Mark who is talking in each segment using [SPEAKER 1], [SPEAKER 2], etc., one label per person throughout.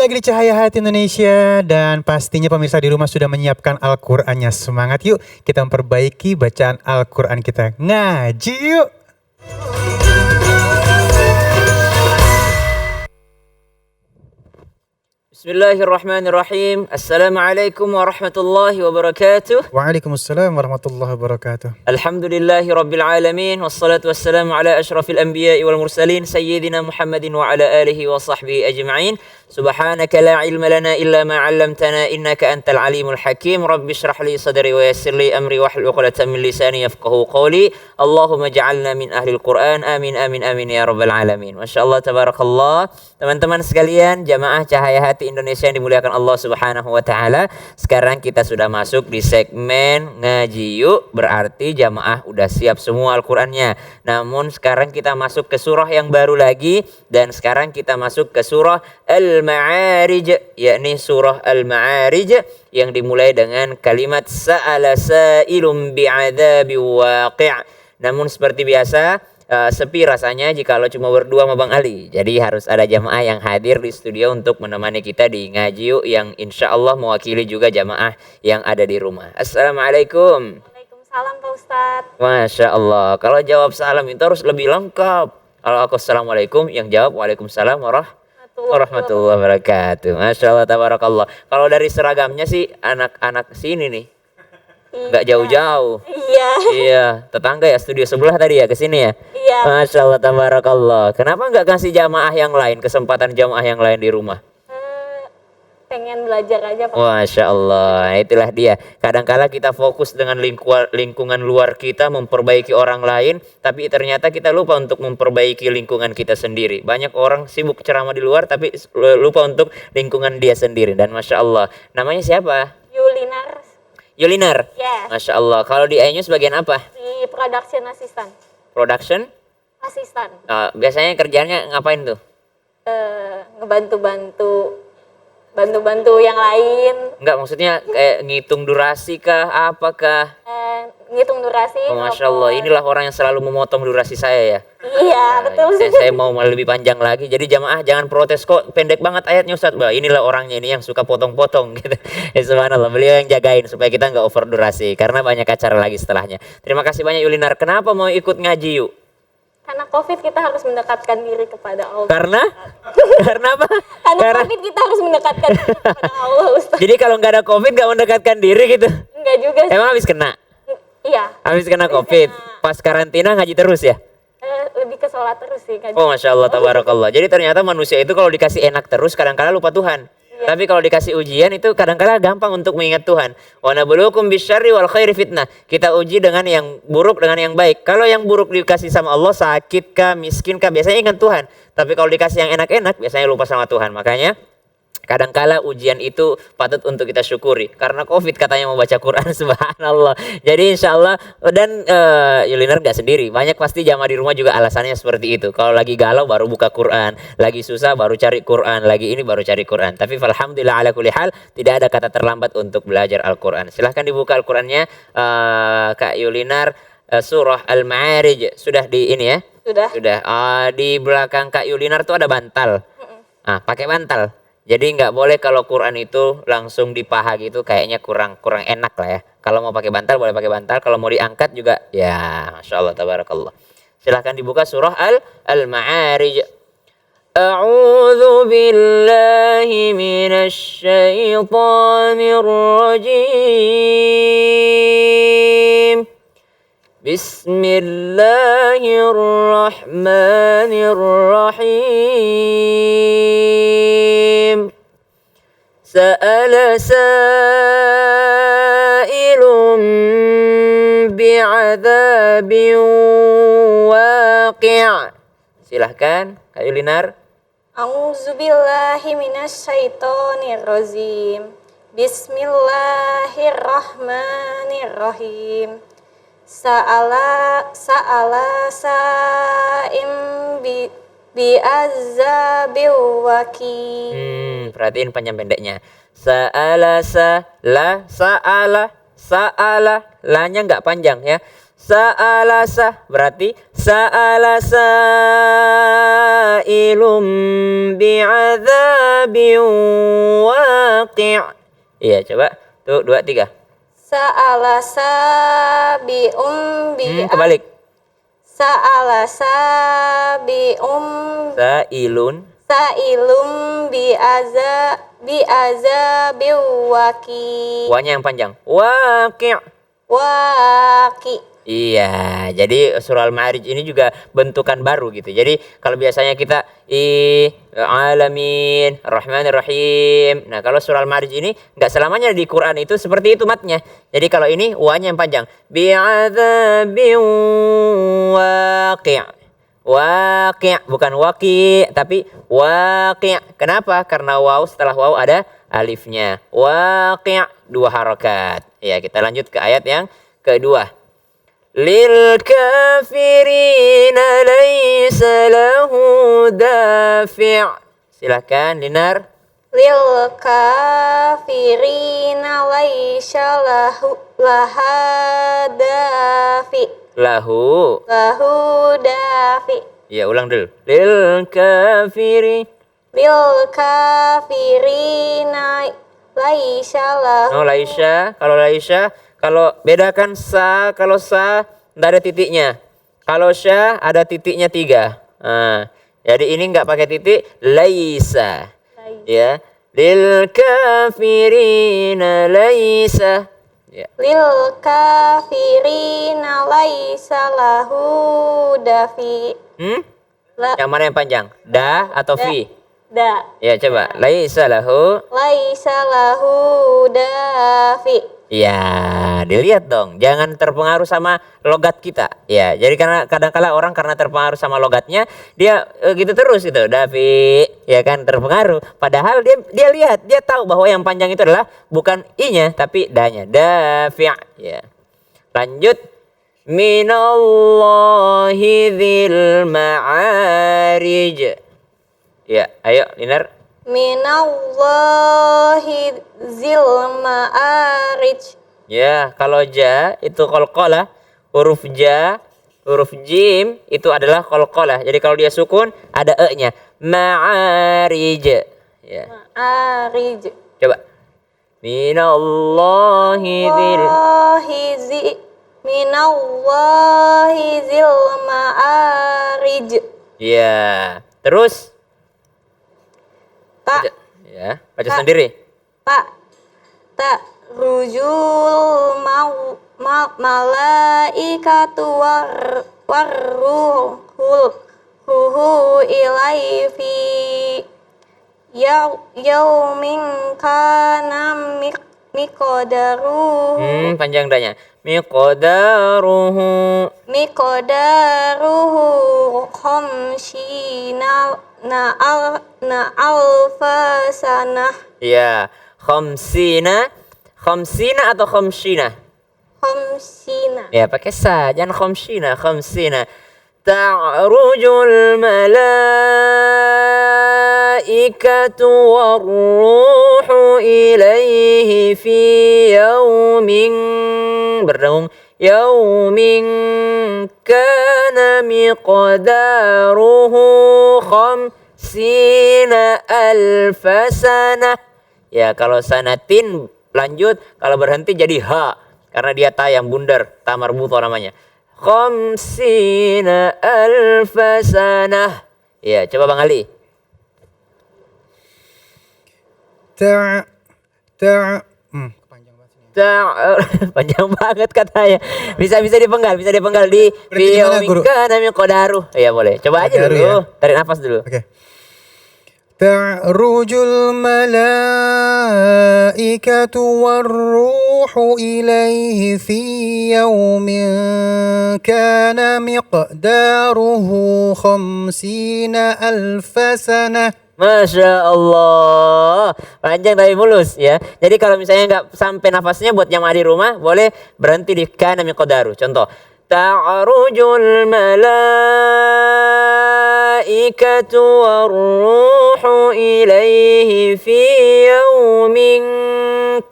[SPEAKER 1] lagi di Cahaya Hati Indonesia dan pastinya pemirsa di rumah sudah menyiapkan Al-Qur'annya. Semangat yuk kita memperbaiki bacaan Al-Qur'an kita. Ngaji yuk.
[SPEAKER 2] Bismillahirrahmanirrahim. Assalamualaikum warahmatullahi wabarakatuh.
[SPEAKER 1] Waalaikumsalam warahmatullahi wabarakatuh.
[SPEAKER 2] Alhamdulillahi rabbil alamin. Wassalatu wassalamu ala ashrafil anbiya'i wal mursalin. Sayyidina Muhammadin wa ala alihi wa sahbihi ajma'in. Subhanaka la ilma lana illa ma 'allamtana innaka antal alimul hakim. Rabbi shrah li sadri wa yassir li amri wahlul 'uqdatam min lisani yafqahu qawli. Allahumma ja'alna min ahlil Qur'an. Amin amin amin ya rabbal alamin. Masyaallah tabarakallah. Teman-teman sekalian, jamaah Cahaya Hati Indonesia yang dimuliakan Allah Subhanahu wa taala. Sekarang kita sudah masuk di segmen ngaji yuk. Berarti jamaah udah siap semua Al-Qur'annya. Namun sekarang kita masuk ke surah yang baru lagi dan sekarang kita masuk ke surah Al-Ma'arij, yakni surah Al-Ma'arij yang dimulai dengan kalimat sa'ala sa'ilun bi'adzabi waqi'. Namun seperti biasa sepi rasanya jika lo cuma berdua sama Bang Ali. Jadi harus ada jamaah yang hadir di studio untuk menemani kita di ngaji yuk yang insya Allah mewakili juga jamaah yang ada di rumah. Assalamualaikum.
[SPEAKER 3] Waalaikumsalam Pak Ustadz.
[SPEAKER 2] Masya Allah. Kalau jawab salam itu harus lebih lengkap. Kalau aku assalamualaikum, yang jawab waalaikumsalam warahmatullahi wabarakatuh. Masya Allah tabarakallah. Kalau dari seragamnya sih anak-anak sini nih. Nggak jauh-jauh.
[SPEAKER 3] Iya.
[SPEAKER 2] Iya, tetangga ya, studio sebelah tadi ya, ke sini ya.
[SPEAKER 3] Iya.
[SPEAKER 2] Masya Allah tabarakallah. Kenapa nggak kasih jamaah yang lain, kesempatan jamaah yang lain di rumah?
[SPEAKER 3] Pengen belajar aja Pak.
[SPEAKER 2] Masya Allah, itulah dia. Kadangkala kita fokus dengan lingkungan luar kita, memperbaiki orang lain, tapi ternyata kita lupa untuk memperbaiki lingkungan kita sendiri. Banyak orang sibuk ceramah di luar, tapi lupa untuk lingkungan dia sendiri. Dan Masya Allah, namanya siapa? Yulinar.
[SPEAKER 3] Yes.
[SPEAKER 2] Masya Allah. Kalau di iNews bagian apa?
[SPEAKER 3] Di production assistant.
[SPEAKER 2] Production?
[SPEAKER 3] Asisten.
[SPEAKER 2] Biasanya kerjanya ngapain tuh?
[SPEAKER 3] Bantu yang lain.
[SPEAKER 2] Enggak, maksudnya kayak ngitung durasi kah, apakah?
[SPEAKER 3] Ngitung durasi.
[SPEAKER 2] Oh, Masya Allah, inilah orang yang selalu memotong durasi saya ya.
[SPEAKER 3] Iya, betul.
[SPEAKER 2] Saya mau lebih panjang lagi. Jadi jamaah jangan protes kok pendek banget ayatnya Ustadz. Bah, inilah orangnya ini yang suka potong-potong gitu. Subhanallah, beliau yang jagain supaya kita nggak over durasi karena banyak acara lagi setelahnya. Terima kasih banyak Yulinar. Kenapa mau ikut ngaji yuk?
[SPEAKER 3] Karena COVID kita harus mendekatkan diri kepada Allah.
[SPEAKER 2] Karena apa?
[SPEAKER 3] Karena COVID kita harus mendekatkan diri kepada Allah Ustaz.
[SPEAKER 2] Jadi kalau nggak ada COVID nggak mendekatkan diri gitu?
[SPEAKER 3] Enggak juga sih.
[SPEAKER 2] Emang habis kena?
[SPEAKER 3] Iya.
[SPEAKER 2] Habis kena COVID. Pas karantina ngaji terus ya?
[SPEAKER 3] Lebih ke sholat terus sih.
[SPEAKER 2] Oh Masya Allah tabarakallah. Jadi ternyata manusia itu kalau dikasih enak terus kadang-kala lupa Tuhan.
[SPEAKER 3] Iya.
[SPEAKER 2] Tapi kalau dikasih ujian itu kadang-kala gampang untuk mengingat Tuhan. Wa nabluukum bisyarri wal khairi fitnah. Kita uji dengan yang buruk dengan yang baik. Kalau yang buruk dikasih sama Allah, sakit kah, miskin kah, biasanya ingat Tuhan. Tapi kalau dikasih yang enak-enak biasanya lupa sama Tuhan. Makanya kadangkala ujian itu patut untuk kita syukuri. Karena COVID katanya mau baca Quran, subhanallah. Jadi insya Allah, dan Yulinar gak sendiri. Banyak pasti jamaah di rumah juga alasannya seperti itu. Kalau lagi galau baru buka Quran. Lagi susah baru cari Quran. Lagi ini baru cari Quran. Tapi alhamdulillah ala kulli hal, tidak ada kata terlambat untuk belajar Al-Quran. Silahkan dibuka Al-Qurannya, Kak Yulinar, surah Al-Ma'arij. Sudah di ini ya? Sudah. Di belakang Kak Yulinar tuh ada bantal. Pakai bantal. Jadi nggak boleh kalau Quran itu langsung di paha gitu, kayaknya kurang enak lah ya. Kalau mau pakai bantal boleh pakai bantal, kalau mau diangkat juga ya Masya Allah tabarakallah. Silahkan dibuka surah Al-Ma'arij. A'udzu billahi minasy syaithanir rajim. Bismillahirrahmanirrahim. Sa'ala sa'ilun bi'adzabin waqi'. Silahkan Kak Yulinar.
[SPEAKER 3] A'udzubillahi minasyaitonirrajim. Bismillahirrahmanirrahim. Sa'ala sa'im bi'azzabil waqi'.
[SPEAKER 2] Perhatiin panjang pendeknya. Sa'ala, lanya nggak panjang ya. Sa'alasa berarti sa'ala sa'ilum bi'adzabin waqi'. Iya, coba. Tuh, 2, 3.
[SPEAKER 3] Sa'ala sabi'um
[SPEAKER 2] Kebalik.
[SPEAKER 3] Sa'ala sabi'um
[SPEAKER 2] Sa'ilun.
[SPEAKER 3] Sa'ilum bi'azabin
[SPEAKER 2] Wanya yang panjang. Waqi'.
[SPEAKER 3] waqi.
[SPEAKER 2] Iya, jadi surah Al-Ma'arij ini juga bentukan baru gitu. Jadi kalau biasanya kita alamin, rahmanir rahim. Nah, kalau surah Al-Ma'arij ini nggak selamanya di Quran itu seperti itu matnya. Jadi kalau ini wa-nya yang panjang. Bi'adzabin waqi'. Waqi', bukan waqi', tapi waqi'. Kenapa? Karena waw setelah waw ada alifnya. Waqi', 2 harakat. Ya, kita lanjut ke ayat yang kedua. Lil kafirina laysa lahu dafi'. Silakan Linar.
[SPEAKER 3] Lil kafirina laisha lahadafi.
[SPEAKER 2] Lahu.
[SPEAKER 3] Lahu dafi.
[SPEAKER 2] Ya, ulang dulu. Lil kafiri.
[SPEAKER 3] Lil kafirina laisha lahu.
[SPEAKER 2] Oh, Laisha. Kalau Laisha, kalau bedakan sa, kalau sa nggak ada titiknya. Kalau sya ada titiknya 3. Nah, jadi ini nggak pakai titik. Laisa. Ya. Lil kafirina laisa. Ya.
[SPEAKER 3] Lil kafirina laisa lahu dafi.
[SPEAKER 2] Yang mana yang panjang? Da atau fi?
[SPEAKER 3] Da.
[SPEAKER 2] Ya, coba. Laisa lahu.
[SPEAKER 3] Laisa lahu dafi.
[SPEAKER 2] Ya, dilihat dong. Jangan terpengaruh sama logat kita. Ya, jadi karena kadang-kala orang karena terpengaruh sama logatnya, dia gitu terus gitu. Davi, ya kan terpengaruh. Padahal dia lihat, dia tahu bahwa yang panjang itu adalah bukan i-nya tapi da-nya. Dafi'. Ya. Lanjut. Minallahi dzil ma'arij. Ya, ayo Linar.
[SPEAKER 3] Minallahi zil ma'arij.
[SPEAKER 2] Ya, kalau ja itu qalqalah, huruf ja, huruf jim itu adalah qalqalah. Jadi kalau dia sukun ada e-nya. Ma'arij. Ya.
[SPEAKER 3] Ma'arij.
[SPEAKER 2] Coba. Minallahi dzil.
[SPEAKER 3] Minallahi zil ma'arij.
[SPEAKER 2] Ya. Terus
[SPEAKER 3] Tak.
[SPEAKER 2] ya, baca sendiri.
[SPEAKER 3] Tak. Tak. Rujul malaikatu warruhu ilai fi yaumin kana miqdaruhu
[SPEAKER 2] Panjang danya. Miqdaruhu
[SPEAKER 3] khamsina alfa sanah.
[SPEAKER 2] Ya, khamsina atau khamsina?
[SPEAKER 3] Khamsina.
[SPEAKER 2] Ya, pakai sa, jangan khamsina, khamsina. Ta'rujul malaikatu warruhu ilaihi fi yaumin berdengung yaumin kana miqdaruhu khamsina alfa sanah. Ya, kalau sanatin lanjut, kalau berhenti jadi ha karena dia ta yang bundar, ta marbuto namanya. Khamsina alfa sanah. Ya, coba Bang Ali. Panjang banget katanya. Bisa dipenggal di biomika nami kodaru. Ya boleh. Coba aja dulu. Ya? Tarik nafas dulu.
[SPEAKER 1] Oke. Ta'rujul malaikatu warruhu ilaihi fi yaumin kana miqdaruhu khamsina alfa sanah.
[SPEAKER 2] Masya Allah, panjang tapi mulus ya. Jadi kalau misalnya nggak sampai nafasnya buat yang ada di rumah, boleh berhenti di kana miqdaru. Contoh, ta'rujul malaikatu warruhu ilaihi fi yaumin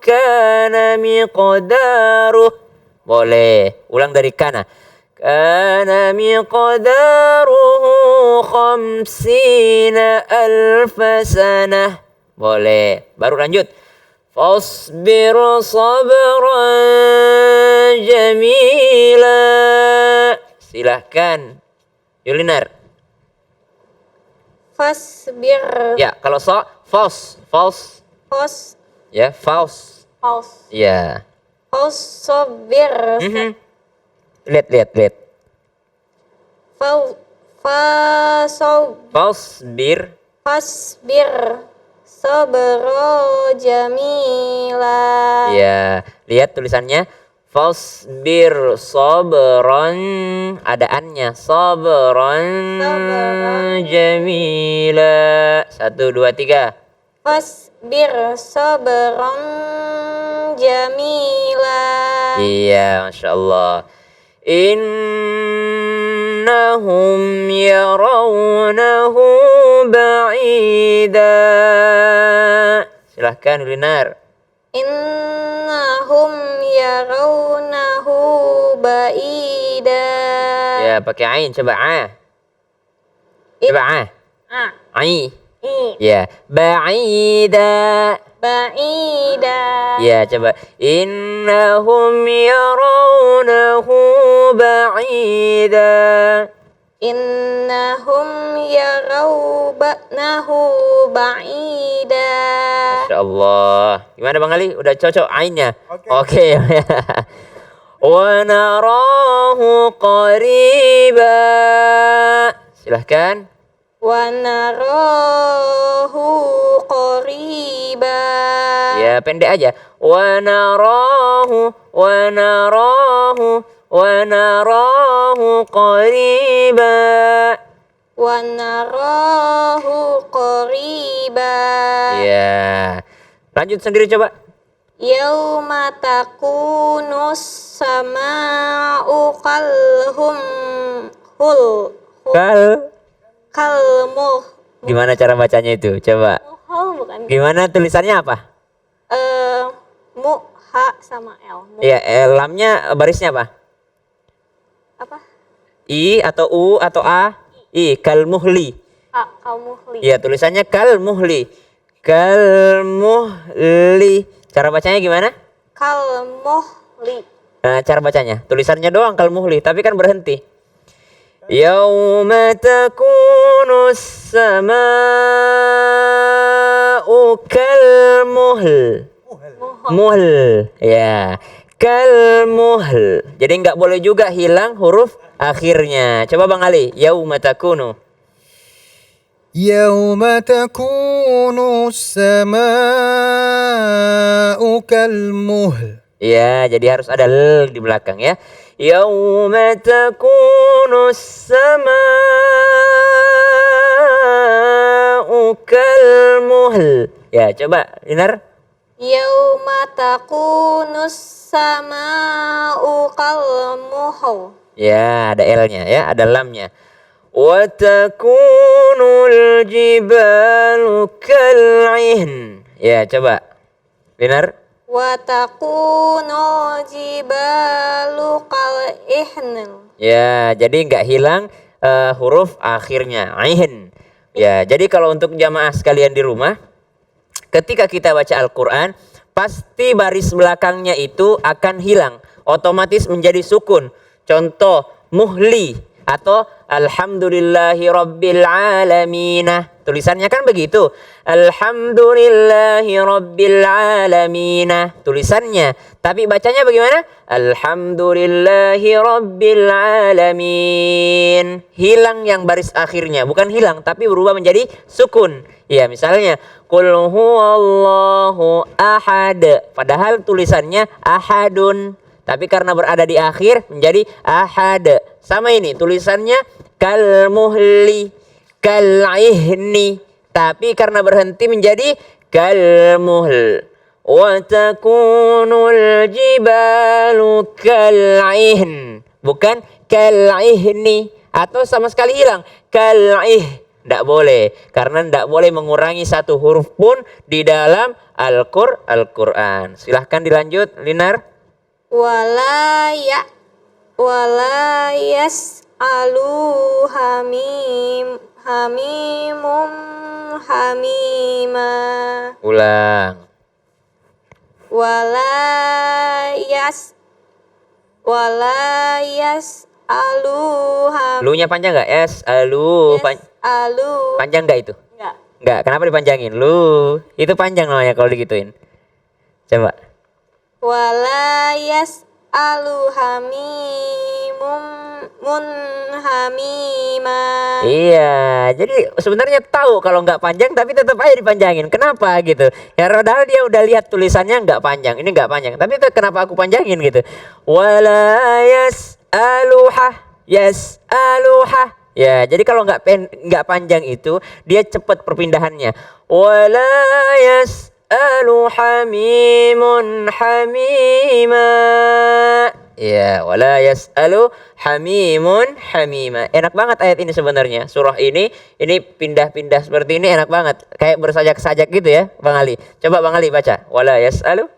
[SPEAKER 2] kana miqdaruh. Boleh. Ulang dari kana. Kana miqdaruhu khamsina alfa sanah. Boleh. Baru lanjut. Fasbir sabran jamila. Silahkan. Yulinar.
[SPEAKER 3] Fasbir.
[SPEAKER 2] Ya, kalau false.
[SPEAKER 3] Fos.
[SPEAKER 2] Ya, false.
[SPEAKER 3] Fos.
[SPEAKER 2] Ya.
[SPEAKER 3] Fasobir.
[SPEAKER 2] Lihat.
[SPEAKER 3] Fa. Fasob.
[SPEAKER 2] Fasbir.
[SPEAKER 3] Fasbir. Sabro jamila.
[SPEAKER 2] Ya, lihat tulisannya. Fasbir sabran, ada annya. Sabran jamila. 1, 2, 3.
[SPEAKER 3] Fasbir sabron jamila.
[SPEAKER 2] Iya, Masya Allah. Innahum yarawnahu ba'ida. Silahkan Linar.
[SPEAKER 3] Innahum yarawnahu ba'ida.
[SPEAKER 2] Ya, pakai ain. Coba a. Coba a. Ai. Ya, ba'ida.
[SPEAKER 3] Ba'ida.
[SPEAKER 2] Ya, coba. Innahum yarawnahu ba'ida.
[SPEAKER 3] Innahum yarawnahu ba'ida.
[SPEAKER 2] Masya Allah. Gimana Bang Ali? Udah cocok ainnya?
[SPEAKER 1] Oke.
[SPEAKER 2] Oke. Wa narahu qariba. Silahkan.
[SPEAKER 3] Wa narahu qariba.
[SPEAKER 2] Ya, pendek aja. Wa narahu qariba.
[SPEAKER 3] Wa narahu qariba.
[SPEAKER 2] Ya. Lanjut sendiri coba.
[SPEAKER 3] Yauma takunus sama'u kalhum hul kalmuh.
[SPEAKER 2] Gimana cara bacanya itu? Coba.
[SPEAKER 3] Bukan.
[SPEAKER 2] Gimana tulisannya apa?
[SPEAKER 3] Mu ha sama l.
[SPEAKER 2] Iya, lamnya barisnya apa?
[SPEAKER 3] Apa?
[SPEAKER 2] I atau U atau A? I, kalmuhli.
[SPEAKER 3] Kalmuhli.
[SPEAKER 2] Iya, tulisannya kalmuhli. Kalmuhli. Cara bacanya gimana?
[SPEAKER 3] Kalmuhli.
[SPEAKER 2] Nah, cara bacanya. Tulisannya doang kalmuhli, tapi kan berhenti. Yauma takunu sama'u kalmuhl. Muhl. Ya. Kalmuhl. Jadi nggak boleh juga hilang huruf akhirnya. Coba Bang Ali. Yauma takunu.
[SPEAKER 1] Yauma takunu sama'u kalmuhl.
[SPEAKER 2] Ya, jadi harus ada l di belakang ya. Yauma takunu sama'u kalmuhl. Ya, coba Inar.
[SPEAKER 3] Yauma takunus sama'u kalmuhl.
[SPEAKER 2] Ya, ada L-nya ya, ada lamnya. Wa takunul jibalu kal'ihn. Ya, coba. Inar.
[SPEAKER 3] Wa takunu jibalu kal'ihnil.
[SPEAKER 2] Ya, jadi nggak hilang huruf akhirnya. Aihin. Ya, jadi kalau untuk jamaah sekalian di rumah, ketika kita baca Al-Quran, pasti baris belakangnya itu akan hilang. Otomatis menjadi sukun. Contoh, muhli atau alhamdulillahi rabbil alaminah. Tulisannya kan begitu. Alhamdulillahi rabbil alaminah. Tulisannya. Tapi bacanya bagaimana? Alhamdulillahi rabbil alamin. Hilang yang baris akhirnya. Bukan hilang, tapi berubah menjadi sukun. Ya, misalnya. Qul huwallahu ahad. Padahal tulisannya ahadun. Tapi karena berada di akhir menjadi ahad. Sama ini tulisannya kalmuhli, kal'ihni. Tapi karena berhenti menjadi kalmuhl. Wa takunul jibalu kal'ihn. Bukan kal'ihni. Atau sama sekali hilang. Kal'ih. Tidak boleh. Karena tidak boleh mengurangi satu huruf pun di dalam Al-Quran. Silahkan dilanjut, Linar.
[SPEAKER 3] wala yas'alu hamimum hamima.
[SPEAKER 2] Ulang.
[SPEAKER 3] Wala yas'alu
[SPEAKER 2] Lu-nya panjang nggak? Alu.
[SPEAKER 3] yas'alu.
[SPEAKER 2] Panjang nggak itu?
[SPEAKER 3] Enggak.
[SPEAKER 2] Nggak. Kenapa dipanjangin? Lu. Itu panjang namanya kalau digituin. Coba.
[SPEAKER 3] Wala yas'alu hamimum hamima.
[SPEAKER 2] Iya, jadi sebenarnya tahu kalau nggak panjang tapi tetap aja dipanjangin. Kenapa gitu? Ya padahal dia udah lihat tulisannya nggak panjang, ini nggak panjang. Tapi itu kenapa aku panjangin gitu? Wala yas'aluha. Ya, jadi kalau nggak panjang itu dia cepat perpindahannya. Wala yas'alu hamimun hamima. Ya, wala yas'alu hamimun hamima. Enak banget ayat ini sebenarnya. Surah ini pindah-pindah seperti ini enak banget. Kayak bersajak-sajak gitu ya, Bang Ali. Coba Bang Ali baca. Wala yas'alu.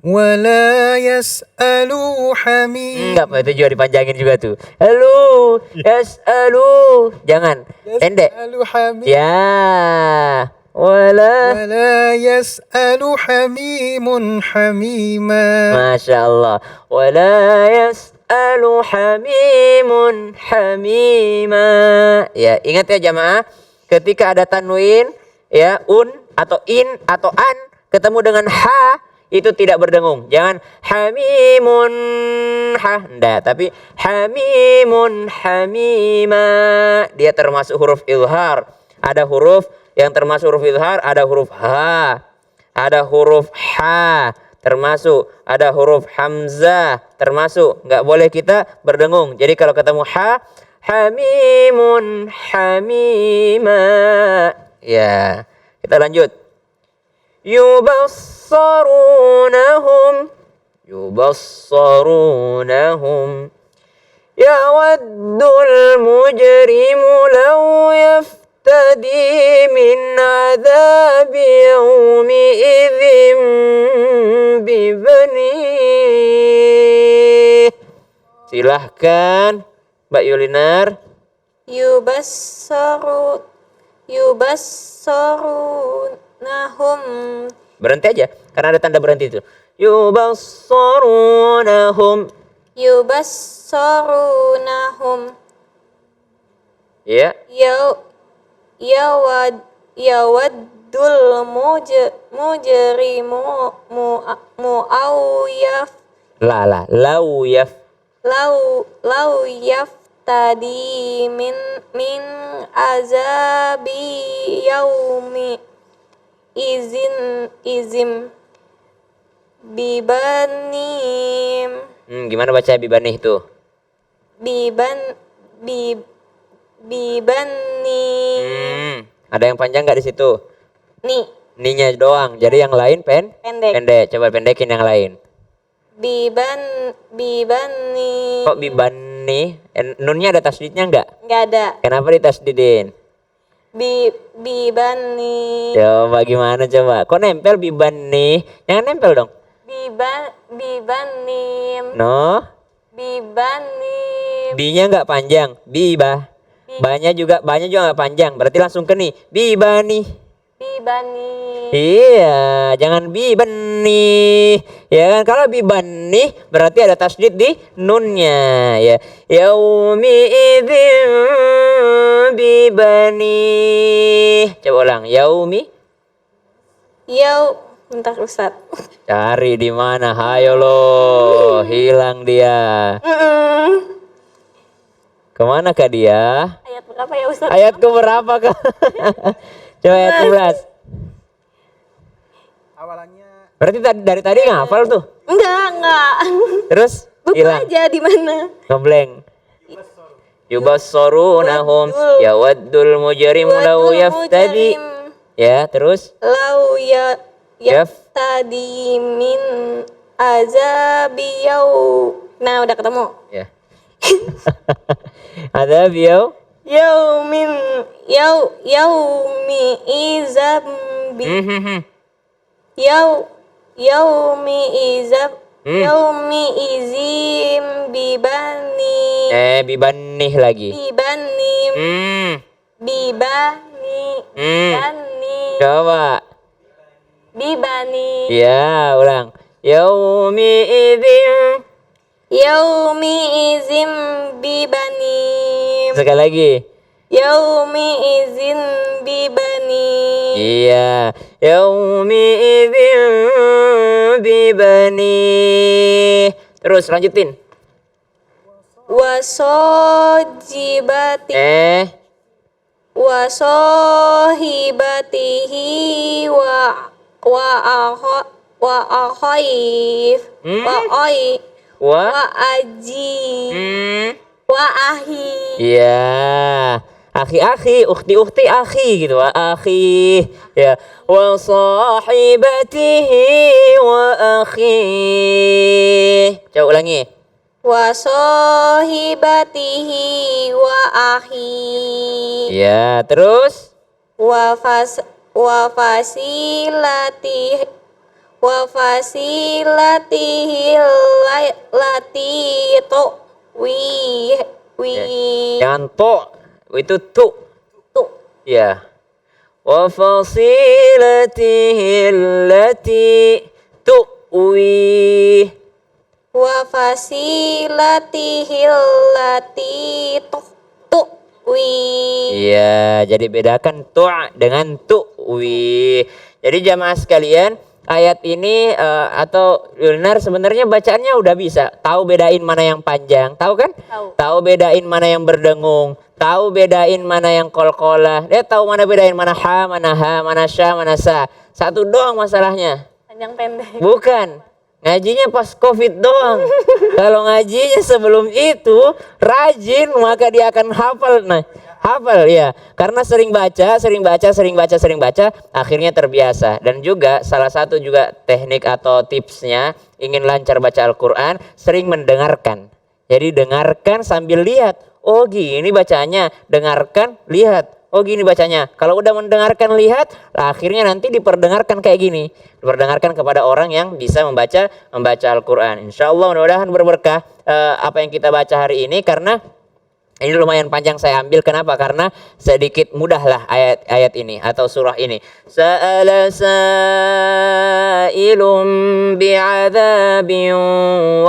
[SPEAKER 1] Wala yas'alu hamim.
[SPEAKER 2] Enggak, itu juga dipanjangin juga tuh. Halo, yas'alu. Jangan. Pendek.
[SPEAKER 1] Yas'alu hamim.
[SPEAKER 2] Ya. Wala.
[SPEAKER 1] Wala yas'alu hamimun hamima.
[SPEAKER 2] Masya Allah. Wala yas'alu hamimun hamima. Ya, ingat ya jamaah, ketika ada tanwin, ya, atau in atau an ketemu dengan ha, itu tidak berdengung. Jangan hamimun ha, enggak, tapi hamimun hamima. Dia termasuk huruf izhar. Ada huruf yang termasuk huruf izhar, ada huruf ha, ada huruf ha, termasuk ada huruf hamzah, termasuk nggak boleh kita berdengung. Jadi kalau ketemu ha, hamimun hamima. Ya, kita lanjut. Yubassarunahum yawaddul mujrimu law yaftadi min adzabi yawmi'idzin bibanih. Silahkan Mbak Yulinar.
[SPEAKER 3] Yubassarunahum.
[SPEAKER 2] Berhenti aja karena ada tanda berhenti itu. Yubassarunahum.
[SPEAKER 3] Yubassarunahum.
[SPEAKER 2] Ya.
[SPEAKER 3] Yawaddul mujrimu mu'awyaf lau yaftadi min azabi yaumi izim bibanim.
[SPEAKER 2] Gimana baca bibanih itu?
[SPEAKER 3] Bibanim.
[SPEAKER 2] Ada yang panjang nggak di situ? Ni-nya doang. Jadi yang lain pendek. Coba pendekin yang lain.
[SPEAKER 3] Bibani.
[SPEAKER 2] Kok bibani? Nunnya ada tasdidnya nggak?
[SPEAKER 3] Nggak ada.
[SPEAKER 2] Kenapa ditasdidin?
[SPEAKER 3] Bibani.
[SPEAKER 2] Coba gimana coba? Kok nempel bibani? Jangan nempel dong.
[SPEAKER 3] Bibanim.
[SPEAKER 2] No.
[SPEAKER 3] Bibanim.
[SPEAKER 2] B-nya nggak panjang. Bibah. Banyak juga nggak panjang. Berarti langsung ke nih. Bibani.
[SPEAKER 3] Bibani.
[SPEAKER 2] Iya, jangan bibani. Ya kan, kalau bibani berarti ada tasdid di nunnya ya. Yaumi idzin bibani. Coba ulang. Yaumi.
[SPEAKER 3] Bentar Ustaz.
[SPEAKER 2] Cari di mana? Hayo lo, hilang dia. Kemana kah dia?
[SPEAKER 3] Ayat berapa ya Ustaz?
[SPEAKER 2] Ayat ke berapa kah? Coba ayat 11.
[SPEAKER 1] Awalannya
[SPEAKER 2] Berarti dari tadi ngafal tuh.
[SPEAKER 3] Enggak.
[SPEAKER 2] Terus
[SPEAKER 3] Lupa
[SPEAKER 2] hilang.
[SPEAKER 3] aja di mana.
[SPEAKER 2] Ngeblank. Yubassarunahum yawaddul mujrimu law yaftadi. Ya, terus
[SPEAKER 3] Lau yaftadi min azabi Nah, udah ketemu.
[SPEAKER 2] ya. Ada biau.
[SPEAKER 3] Yaumi izab yaumi izab Yaumi izim bibani.
[SPEAKER 2] Bibanih lagi.
[SPEAKER 3] Bibani. Bibani. Bani.
[SPEAKER 2] Coba.
[SPEAKER 3] Bibani.
[SPEAKER 2] Ya, ulang. Yaumi idzin.
[SPEAKER 3] Yaumi izim bibani.
[SPEAKER 2] Sekali lagi.
[SPEAKER 3] Yaumi izin bibani.
[SPEAKER 2] Iya. Yaumi idzin bibani. Terus lanjutin.
[SPEAKER 3] Wasojibati. Wasohibatihi wa akhaif. Wa aji. Wa ahi.
[SPEAKER 2] Iya. Akhi-akhi, ukhti-ukhti, akhi gitu. Wa akhi. Ya. Wa sahibatihi wa akhi. Coba ulangi.
[SPEAKER 3] Wa sahibatihi wa ahi.
[SPEAKER 2] Ya, terus
[SPEAKER 3] Wa fasilatihi lati
[SPEAKER 2] jangan to, itu tu.
[SPEAKER 3] tu
[SPEAKER 2] Ya. Wa fasilatihi allati tuwi.
[SPEAKER 3] wa fasilatihi lati tuwi.
[SPEAKER 2] Iya, jadi bedakan tu' dengan tu'wi. Jadi jamaah sekalian, ayat ini atau Yulinar sebenarnya bacaannya udah bisa. Tahu bedain mana yang panjang, tahu kan? Tahu bedain mana yang berdengung, tahu bedain mana yang qalqalah. Dia tahu mana bedain mana ha, mana sya, mana sa. Satu doang masalahnya.
[SPEAKER 3] Panjang pendek.
[SPEAKER 2] Bukan. Ngajinya pas Covid doang. Kalau ngajinya sebelum itu rajin maka dia akan hafal. Nah, hafal ya. Karena sering baca, akhirnya terbiasa. Dan juga salah satu juga teknik atau tipsnya ingin lancar baca Al-Qur'an, sering mendengarkan. Jadi dengarkan sambil lihat. Oh, gini bacanya. Dengarkan, lihat. Oh, gini bacanya. Kalau udah mendengarkan, lihat, akhirnya nanti diperdengarkan kayak gini. Diperdengarkan kepada orang yang bisa membaca Al-Qur'an. Insyaallah mudah-mudahan berberkah apa yang kita baca hari ini, karena ini lumayan panjang saya ambil. Kenapa? Karena sedikit mudahlah ayat ini atau surah ini. Sa'ala sa'ilum bi'adzabin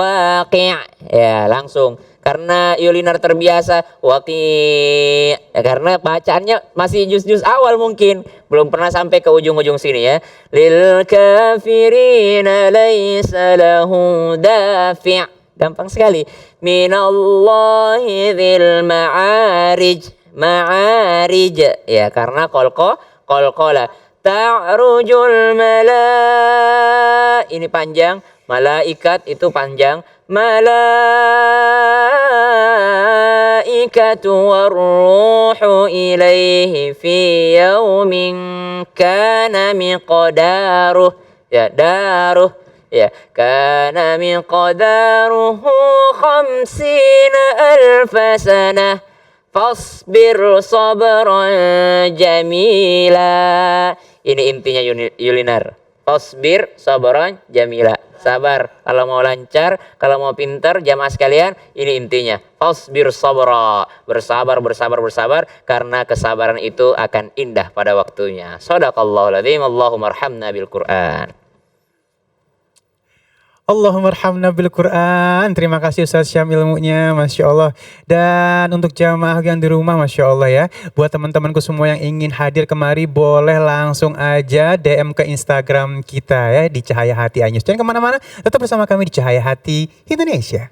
[SPEAKER 2] waqi'. Ya, langsung. Karena Yulinar terbiasa waqi'. Ya, karena bacaannya masih juz-juz awal mungkin. Belum pernah sampai ke ujung-ujung sini ya. Lil kafirina laysa lahu dafi'. Gampang sekali. Minallahi dzil ma'arij. Ya, karena qalqala. Ta'rujul ini panjang. Malaikat itu panjang. Malaikatu warruhu ilaihi fi yaumin kana miqdaruh. Ya, daruh. Ya, kana miqdaruhu 50,000 sanah. Fasbir sabran jamila. Ini intinya Yulinar. Fasbir sabran jamila. Sabar. Kalau mau lancar, kalau mau pintar, jamaah sekalian, ini intinya. Fasbir sabra. Bersabar. Karena kesabaran itu akan indah pada waktunya. Shadaqallahul adzim. Allahumma arhamna bil Qur'an.
[SPEAKER 1] Allahumma arhamna bil Quran. Terima kasih Ustaz Syam ilmunya, Masya Allah. Dan untuk jamaah yang di rumah, Masya Allah ya. Buat teman-temanku semua yang ingin hadir kemari, boleh langsung aja DM ke Instagram kita ya, di Cahaya Hati Anyus. Jangan kemana-mana, tetap bersama kami di Cahaya Hati Indonesia.